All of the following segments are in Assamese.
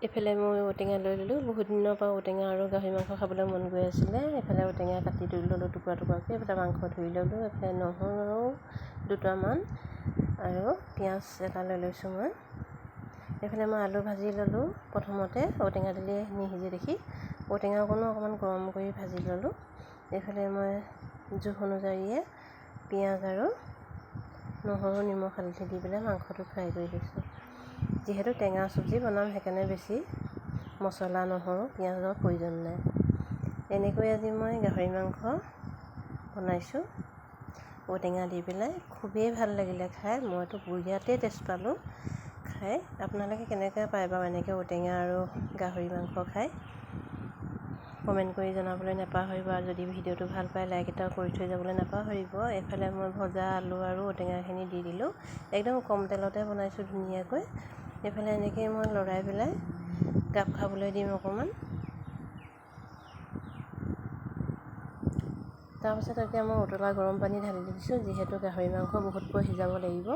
এইফালে মই ঔটেঙা লৈ ল'লোঁ। বহুত দিনৰ পৰা ঔটেঙা আৰু গাহৰি মাংস খাবলৈ মন গৈ আছিলে। এইফালে ঔটেঙা কাটি তুলি ল'লোঁ টুকুৰা টুকুৰাকৈ। এইফালে মাংস ধুই ল'লোঁ। এইফালে নহৰু দুটামান আৰু পিঁয়াজ এটা লৈ লৈছোঁ মই। এইফালে মই আলু ভাজি ল'লোঁ। প্ৰথমতে ঔটেঙা দিলে নিসিজে দেখি ঔটেঙা অকণমান গৰম কৰি ভাজি ল'লোঁ। এইফালে মই জোখ অনুযায়ীয়ে পিঁয়াজ আৰু নহৰু নিমখ হালধি দি পেলাই মাংসটো ফ্ৰাই কৰি লৈছোঁ। যিহেতু টেঙা চব্জি বনাম সেইকাৰণে বেছি মছলা নহৰু পিঁয়াজৰ প্ৰয়োজন নাই। এনেকৈ আজি মই গাহৰি মাংস বনাইছোঁ ঔটেঙা দি পেলাই। খুবেই ভাল লাগিলে খাই। মইতো বঢ়িয়াতে টেষ্ট পালোঁ খাই। আপোনালোকে কেনেকৈ পায় বাৰু এনেকৈ ঔটেঙা আৰু গাহৰি মাংস খাই কমেণ্ট কৰি জনাবলৈ নাপাহৰিব। আৰু যদি ভিডিঅ'টো ভাল পায় লাইক এটা কৰি থৈ যাবলৈ নাপাহৰিব। এইফালে মই ভজা আলু আৰু ঔটেঙাখিনি দি দিলোঁ। একদম কম তেলতে বনাইছোঁ ধুনীয়াকৈ। এইফালে এনেকৈ মই লৰাই পেলাই গাপ খাবলৈ দিম অকণমান। তাৰপাছত এতিয়া মই উতলা গৰম পানী ঢালি দিছোঁ। যিহেতু গাহৰি মাংস বহুতকৈ সিজাব লাগিব।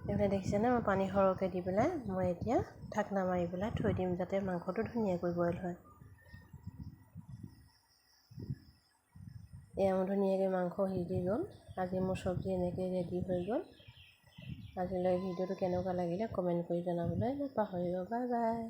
এইফালে দেখিছেনে মই পানী সৰহকৈ দি পেলাই মই এতিয়া ঢাকনা মাৰি পেলাই থৈ দিম যাতে মাংসটো ধুনীয়াকৈ বইল হয়। এয়া মোৰ ধুনীয়াকৈ মাংস সিজি গ'ল। আজি মোৰ চব্জি এনেকৈ ৰেডি হৈ গ'ল। আজিলৈ ভিডিঅ'টো কেনেকুৱা লাগিলে কমেণ্ট কৰি জনাবলৈ নাপাহৰিব। Bye bye.